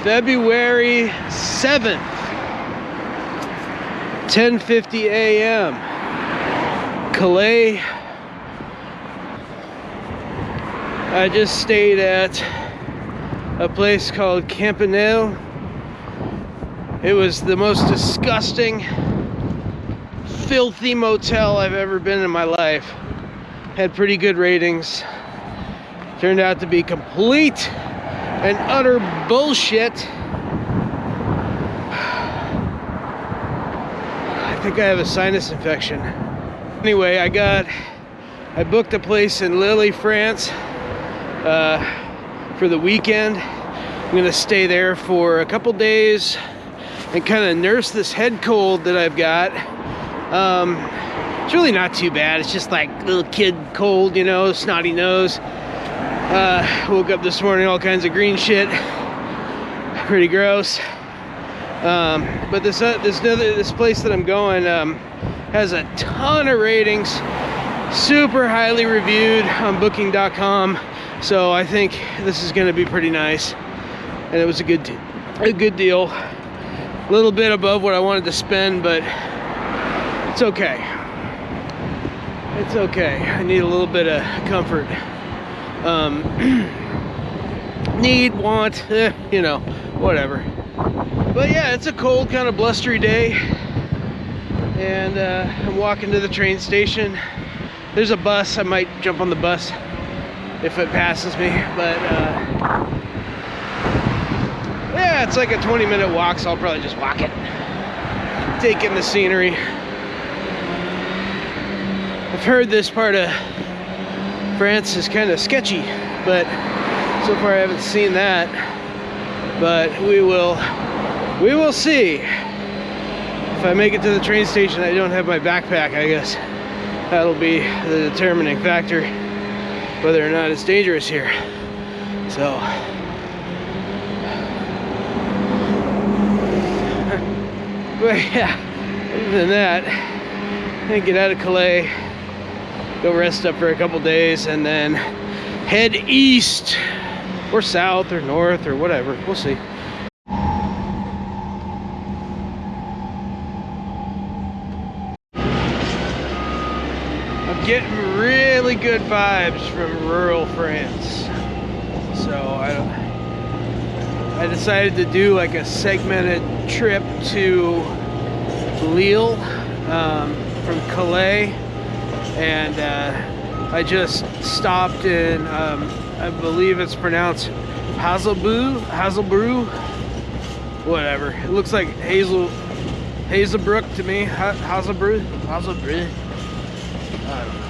February 7th, 10:50 a.m. Calais. I just stayed at a place called Campanile. It was the most disgusting, filthy motel I've ever been in my life. Had pretty good ratings. Turned out to be complete and utter bullshit. I think I have a sinus infection. Anyway, I booked a place in Lille, France for the weekend. I'm gonna stay there for a couple days and kind of nurse this head cold that I've got. It's really not too bad. It's just like little kid cold, you know, snotty nose. Woke up this morning, all kinds of green shit. Pretty gross. But this place that I'm going has a ton of ratings, super highly reviewed on Booking.com. So I think this is going to be pretty nice, and it was a good deal. A little bit above what I wanted to spend, but it's okay. It's okay. I need a little bit of comfort. Need, want, you know, whatever. But yeah, it's a cold, kind of blustery day, and I'm walking to the train station. There's a bus. I might jump on the bus if it passes me, but yeah, it's like a 20-minute walk, so I'll probably just walk it, take in the scenery. I've heard this part of France is kind of sketchy, but so far I haven't seen that. But we will see. If I make it to the train station, I don't have my backpack, I guess that'll be the determining factor whether or not it's dangerous here. So but yeah, other than that, I'm gonna get out of Calais, go rest up for a couple days, and then head east or south or north or whatever. We'll see. I'm getting really good vibes from rural France. So I decided to do like a segmented trip to Lille from Calais. And I just stopped in, I believe it's pronounced Hazelbrook, whatever. It looks like Hazelbrook to me. Hazelbrook. I don't know.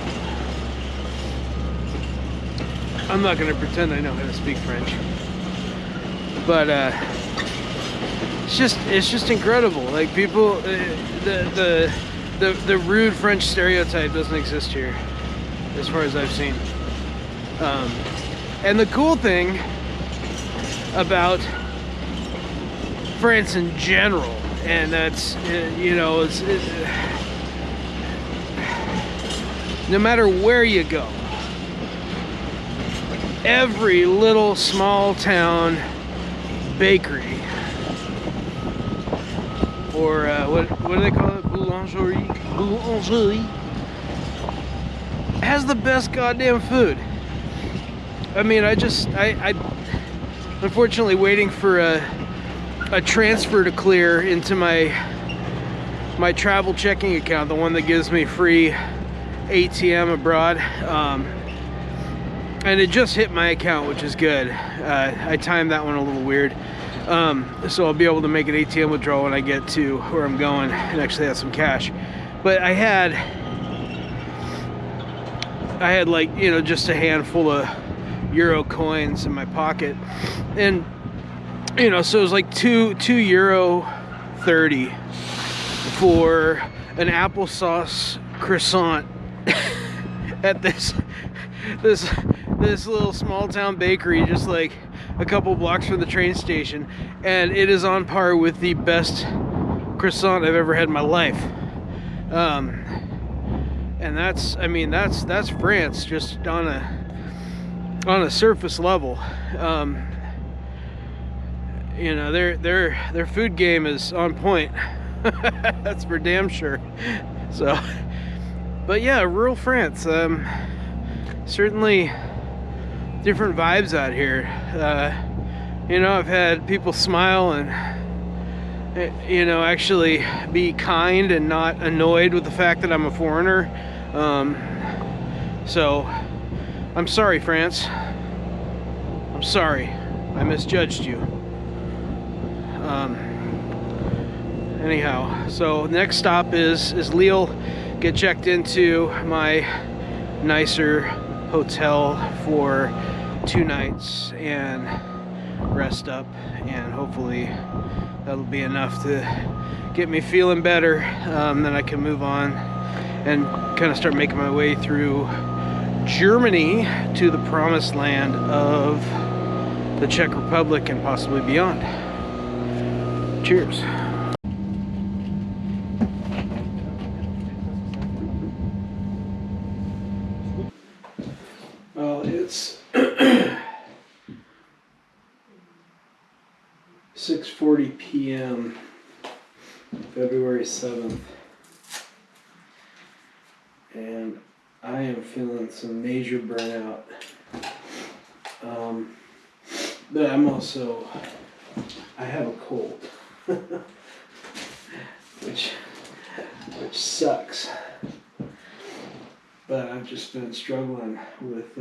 I'm not gonna pretend I know how to speak French, but it's just incredible. Like people, the rude French stereotype doesn't exist here, as far as I've seen. And the cool thing about France in general, and that's, you know, no matter where you go, every little small town bakery, or what do they call it? Boulangerie, has the best goddamn food. I mean, I unfortunately waiting for a transfer to clear into my travel checking account, the one that gives me free ATM abroad, and it just hit my account, which is good. I timed that one a little weird. So I'll be able to make an ATM withdrawal when I get to where I'm going and actually have some cash. But I had like, you know, just a handful of euro coins in my pocket, and you know, so it was like €2.30 for an applesauce croissant at this little small town bakery, just like a couple blocks from the train station, and it is on par with the best croissant I've ever had in my life. And that's, I mean, that's France, just on a surface level. you know, their food game is on point. That's for damn sure. So, but yeah, rural France, certainly different vibes out here. You know, I've had people smile and, you know, actually be kind and not annoyed with the fact that I'm a foreigner. So I'm sorry, France. I'm sorry. I misjudged you. Anyhow, so next stop is Lille. Get checked into my nicer hotel for 2 nights and rest up, and hopefully that'll be enough to get me feeling better. Then I can move on and kind of start making my way through Germany to the promised land of the Czech Republic and possibly beyond. Cheers. Well, it's 6:40 p.m. February 7th, and I am feeling some major burnout. But I'm also, I have a cold, which sucks. But I've just been struggling with,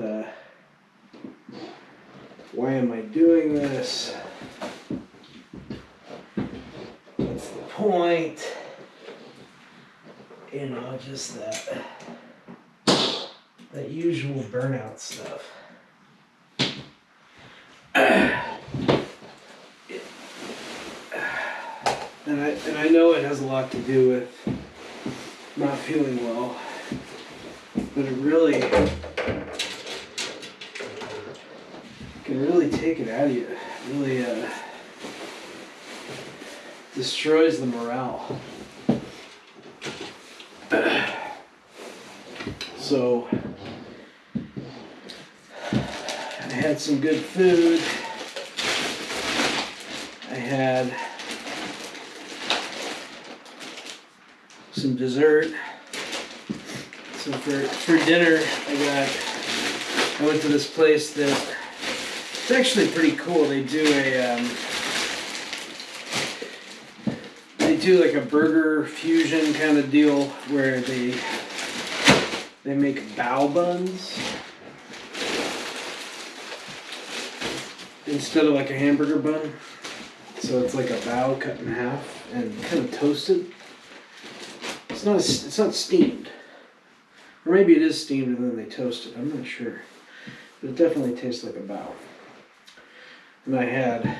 why am I doing this? What's the point? You know, just that usual burnout stuff. And I know it has a lot to do with not feeling well, but it really can really take it out of you. It really destroys the morale. So I had some good food. I had some dessert. So for dinner, I went to this place that it's actually pretty cool. They do like a burger fusion kind of deal where they make bao buns instead of like a hamburger bun. So it's like a bao cut in half and kind of toasted. It's not steamed. Or maybe it is steamed and then they toast it. I'm not sure. But it definitely tastes like a bao. And I had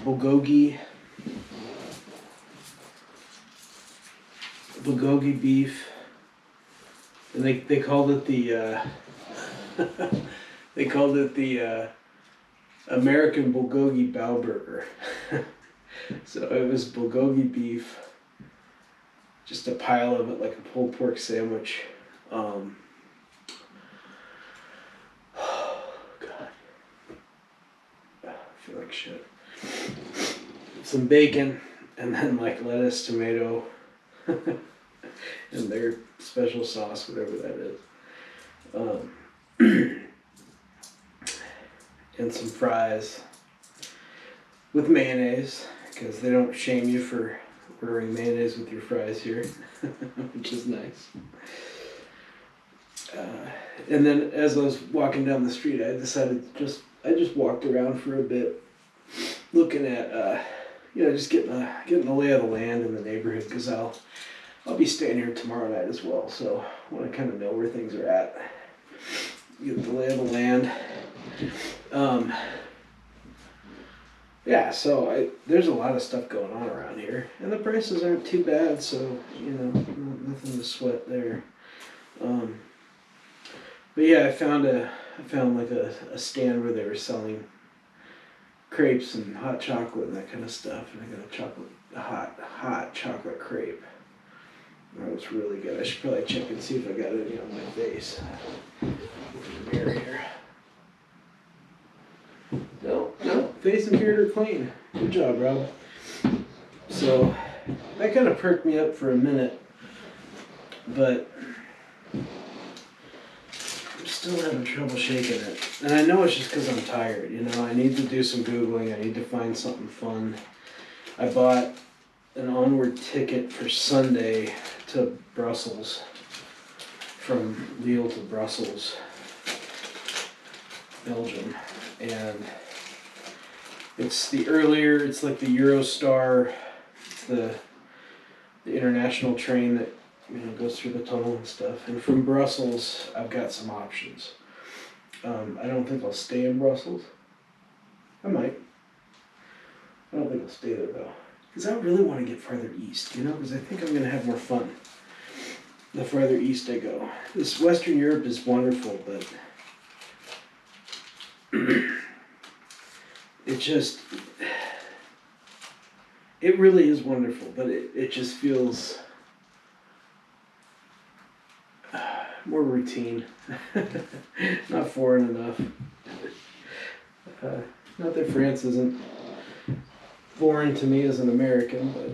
bulgogi beef. And they called it the American bulgogi bao burger. So it was bulgogi beef, just a pile of it like a pulled pork sandwich. Oh God, I feel like shit. Some bacon, and then like lettuce, tomato, and their special sauce, whatever that is. And some fries with mayonnaise, because they don't shame you for ordering mayonnaise with your fries here, which is nice. And then as I was walking down the street, I decided I just walked around for a bit, looking at just getting the lay of the land in the neighborhood, because I'll be staying here tomorrow night as well, so I want to kind of know where things are at, get the lay of the land. So there's a lot of stuff going on around here, and the prices aren't too bad, so nothing to sweat there. But yeah, I found like a stand where they were selling crepes and hot chocolate and that kind of stuff, and I got a hot chocolate crepe. That was really good. I should probably check and see if I got any on my face. Mirror here. No, face and beard are clean. Good job, Rob. So that kind of perked me up for a minute, but I'm still having trouble shaking it. And I know it's just because I'm tired. You know, I need to do some Googling. I need to find something fun. I bought an onward ticket for Sunday to Brussels, from Lille to Brussels, Belgium, and it's the earlier, it's like the Eurostar, the international train that, you know, goes through the tunnel and stuff. And from Brussels, I've got some options. I don't think I'll stay in Brussels. I might. I don't think I'll stay there though, because I really want to get farther east, you know, because I think I'm going to have more fun the farther east I go. This Western Europe is wonderful, but it really is wonderful, but it just feels more routine, not foreign enough. Not that France isn't foreign to me as an American, but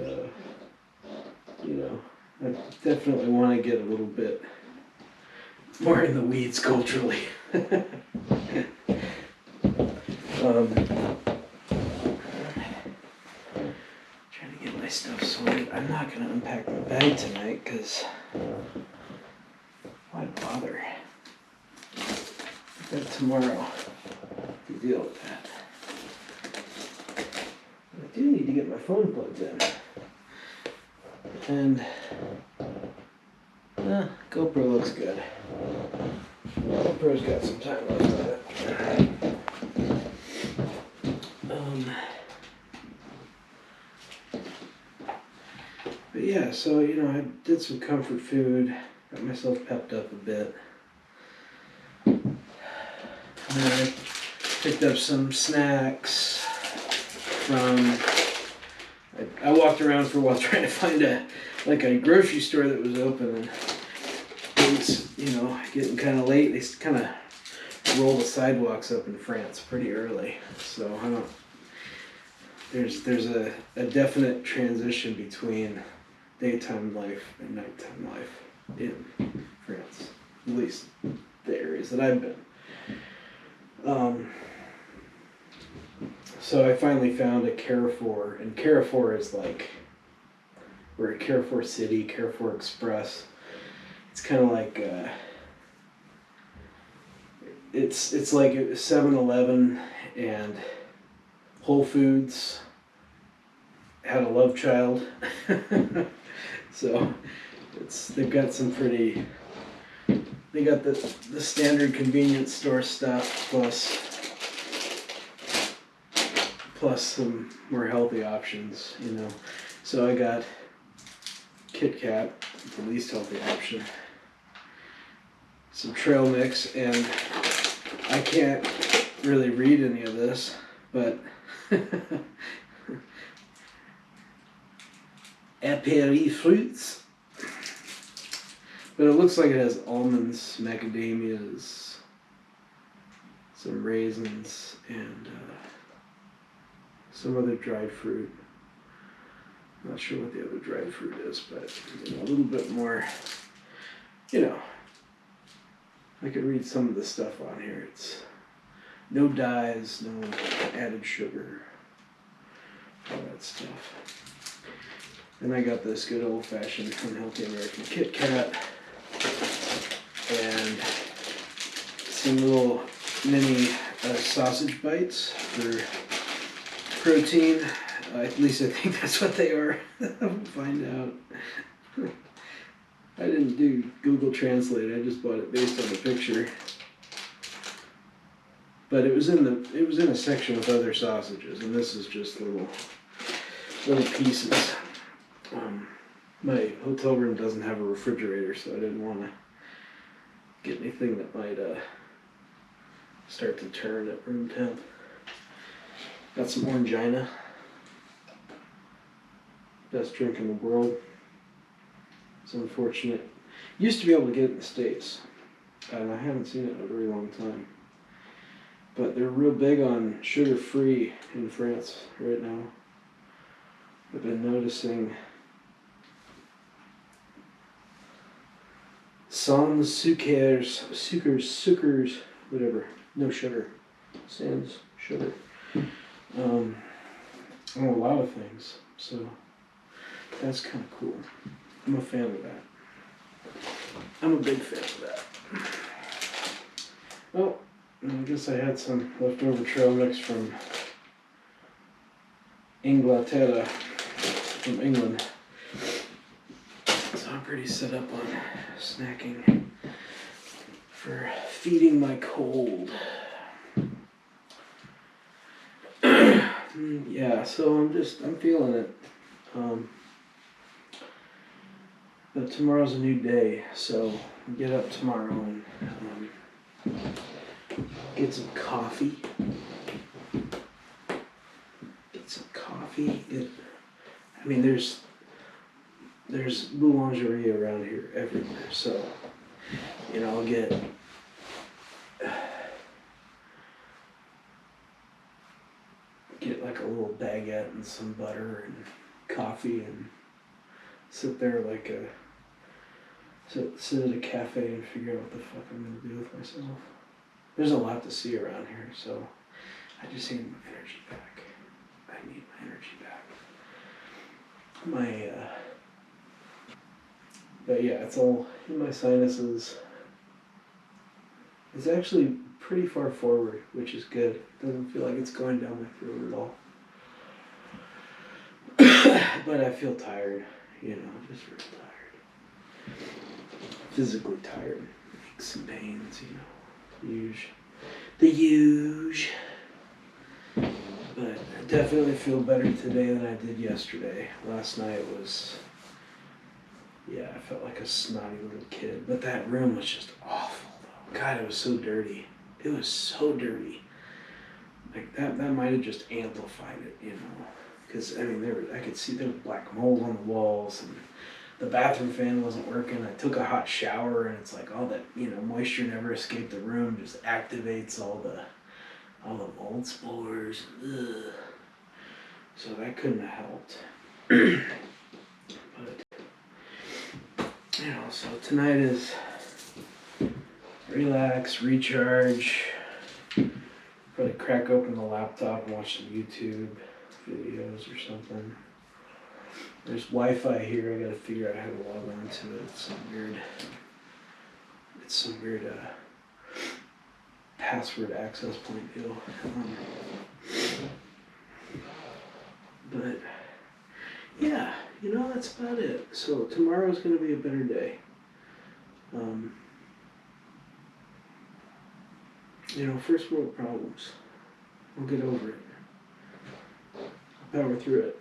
you know, I definitely want to get a little bit more in the weeds culturally. Trying to get my stuff sorted. I'm not going to unpack my bag tonight because why bother? I've got tomorrow to deal with that. I do need to get my phone plugged in. And GoPro looks good. GoPro's got some time left on it. But yeah, so you know, I did some comfort food, got myself pepped up a bit. And then I picked up some snacks from. I walked around for a while trying to find a grocery store that was open, and it was, you know, getting kind of late. They kind of roll the sidewalks up in France pretty early, so I don't. There's a definite transition between daytime life and nighttime life in France, at least the areas that I've been. So I finally found a Carrefour, and Carrefour is like, we're at Carrefour City, Carrefour Express. It's kind of like, it's like 7-Eleven and Whole Foods had a love child. So they've got some pretty, they got the standard convenience store stuff plus some more healthy options, you know. So I got Kit Kat, the least healthy option, some trail mix, and I can't really read any of this, but apéri fruits. But it looks like it has almonds, macadamias, some raisins, and some other dried fruit. Not sure what the other dried fruit is, but you know, a little bit more, you know, I could read some of the stuff on here. It's no dyes, no added sugar, all that stuff. Then I got this good old-fashioned unhealthy American Kit Kat and some little mini sausage bites for protein. At least I think that's what they are. We'll find out. I didn't do Google Translate. I just bought it based on the picture. But it was in a section with other sausages, and this is just little pieces. My hotel room doesn't have a refrigerator, so I didn't want to get anything that might start to turn at room temp. Got some Orangina. Best drink in the world. It's unfortunate. Used to be able to get it in the States, and I haven't seen it in a very long time. But they're real big on sugar-free in France right now. I've been noticing sans sucres, whatever, no sugar, sans sugar, on a lot of things. So that's kind of cool. I'm a fan of that. I'm a big fan of that. Well, I guess I had some leftover trail mix from Inglaterra, from England. So I'm pretty set up on snacking for feeding my cold. Yeah, so I'm feeling it. But tomorrow's a new day, so I'll get up tomorrow and get some coffee. I mean, there's boulangerie around here everywhere, so I'll get like a little baguette and some butter and coffee and sit there sit at a cafe and figure out what the fuck I'm gonna do with myself. There's a lot to see around here, so I just need my energy back. But yeah, it's all in my sinuses. It's actually pretty far forward, which is good. It doesn't feel like it's going down my throat at all. But I feel tired, just real tired. Physically tired. Aches and pains, the huge. But I definitely feel better today than I did yesterday. Last night was, I felt like a snotty little kid. But that room was just awful, though. God, it was so dirty. It was so dirty. Like, that might have just amplified it, Because, I mean, I could see there was black mold on the walls, and the bathroom fan wasn't working. I took a hot shower, and it's like all that, moisture never escaped the room, just activates all the mold spores. Ugh. So that couldn't have helped. But, so tonight is relax, recharge, probably crack open the laptop and watch some YouTube videos or something. There's Wi-Fi here. I gotta figure out how to log on to it. It's some weird password access point deal. But yeah, that's about it. So tomorrow's gonna be a better day. First world problems. We'll get over it. I'll power through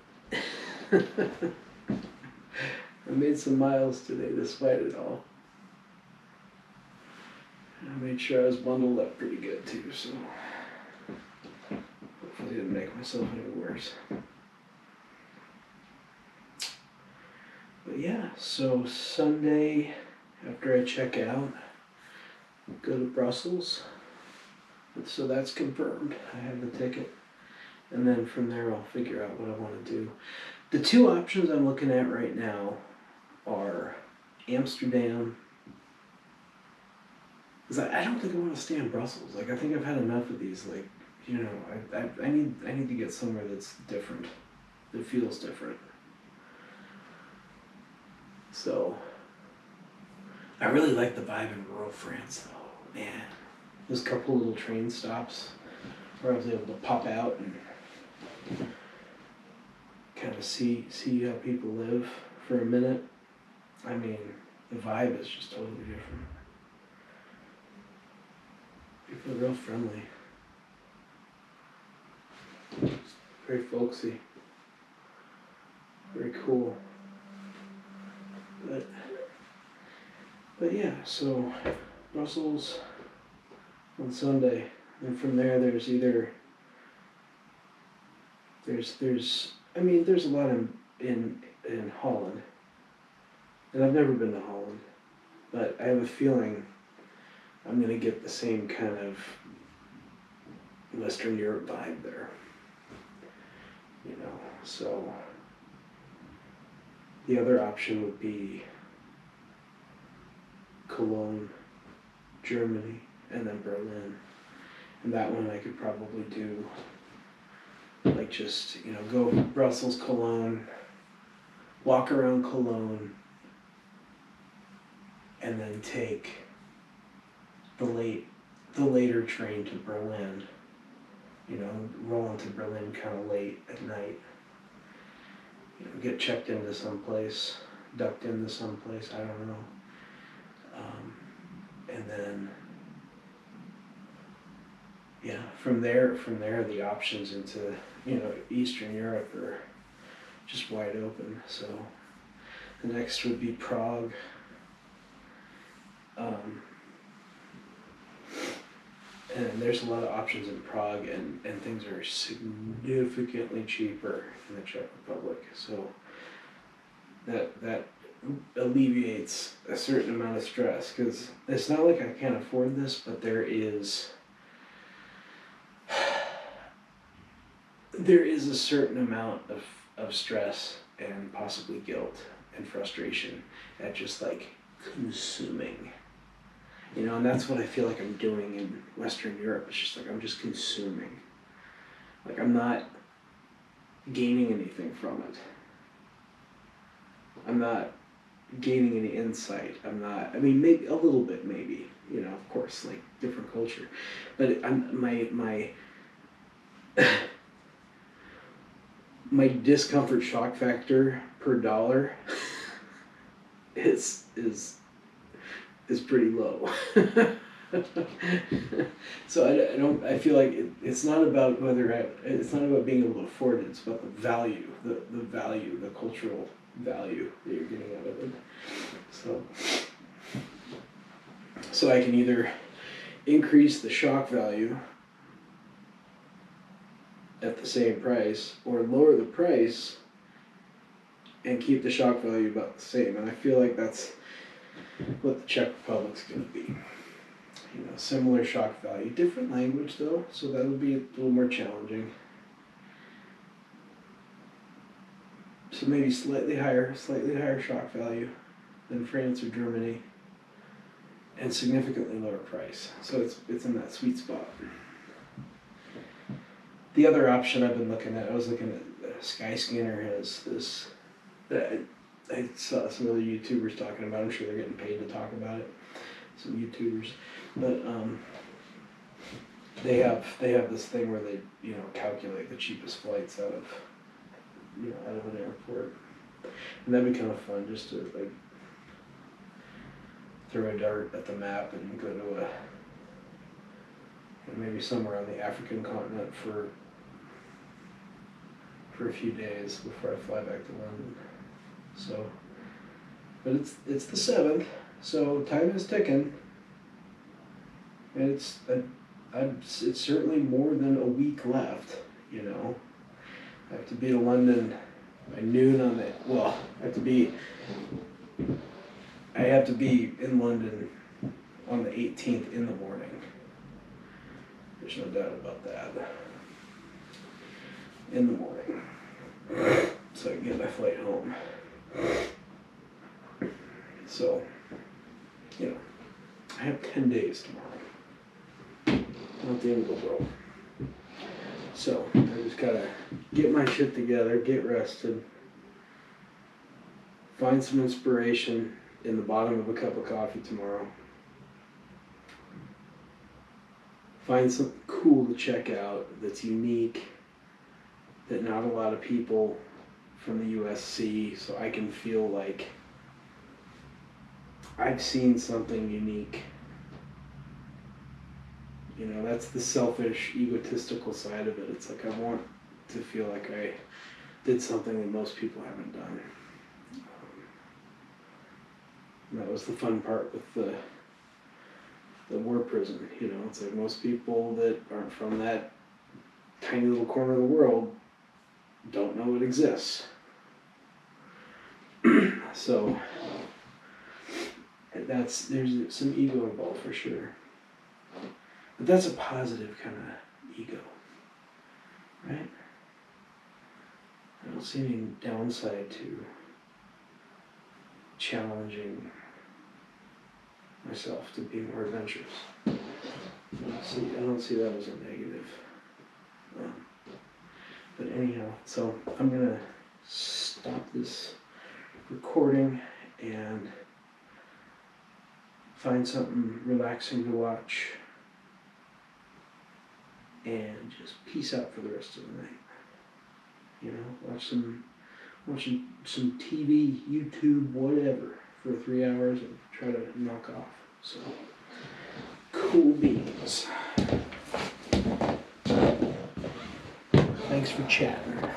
it. I made some miles today despite it all. I made sure I was bundled up pretty good too, so hopefully I didn't make myself any worse. But yeah, so Sunday after I check out, go to Brussels. So that's confirmed. I have the ticket. And then from there I'll figure out what I want to do. The two options I'm looking at right now are Amsterdam. Because I don't think I want to stay in Brussels. Like, I think I've had enough of these. Like, I need to get somewhere that's different. That feels different. So I really like the vibe in rural France though. Man. Those couple little train stops where I was able to pop out and kind of see how people live for a minute. I mean, the vibe is just totally different. People are real friendly. Very folksy. Very cool. But yeah, so Brussels on Sunday, and from there there's a lot in Holland, and I've never been to Holland, but I have a feeling I'm gonna get the same kind of Western Europe vibe there. You know, so the other option would be Cologne, Germany, and then Berlin. And that one I could probably do, like, just, you know, go Brussels, Cologne, walk around Cologne, and then take the later train to Berlin. You know, roll into Berlin kind of late at night. You know, get checked into someplace, ducked into someplace, I don't know. And then, yeah, from there, the options into, you know, Eastern Europe are just wide open. So the next would be Prague. And there's a lot of options in Prague, and things are significantly cheaper in the Czech Republic. So that alleviates a certain amount of stress, because it's not like I can't afford this, but there is a certain amount of stress and possibly guilt and frustration at just like consuming. You know, and that's what I feel like I'm doing in Western Europe. It's just like I'm just consuming. Like I'm not gaining anything from it. I'm not gaining any insight. I mean, maybe a little bit, maybe, you know, of course, like different culture. But my discomfort shock factor per dollar is pretty low. So I feel like it's not about it's not about being able to afford it, it's about the value, the cultural value that you're getting out of it. So I can either increase the shock value at the same price, or lower the price and keep the shock value about the same. And I feel like that's what the Czech Republic's going to be. You know, similar shock value, different language though, so that'll be a little more challenging. So maybe slightly higher shock value than France or Germany, and significantly lower price. So it's in that sweet spot. The other option I've been looking at, I was looking at Skyscanner has this. I saw some other YouTubers talking about it. I'm sure they're getting paid to talk about it. Some YouTubers, but they have this thing where they, you know, calculate the cheapest flights out of an airport, and that'd be kind of fun just to like throw a dart at the map and go to maybe somewhere on the African continent for a few days before I fly back to London. So, but it's the 7th, so time is ticking, and it's certainly more than a week left. You know, I have to be in London by noon on the I have to be in London on the 18th in the morning. There's no doubt about that. In the morning, so I can get my flight home. So, you know, I have 10 days tomorrow. Not the end of the world. So, I just gotta get my shit together, get rested, find some inspiration in the bottom of a cup of coffee tomorrow. Find something cool to check out that's unique, that not a lot of people from the US see, so I can feel like I've seen something unique. You know, that's the selfish, egotistical side of it. It's like I want to feel like I did something that most people haven't done. And that was the fun part with the war prison. You know, it's like most people that aren't from that tiny little corner of the world don't know it exists. So there's some ego involved for sure. But that's a positive kind of ego, right? I don't see any downside to challenging myself to be more adventurous. I don't see that as a negative. But anyhow, so I'm gonna stop this recording and find something relaxing to watch and just peace out for the rest of the night. You know, watching some TV, YouTube, whatever for 3 hours and try to knock off. So, cool beans. Thanks for chatting.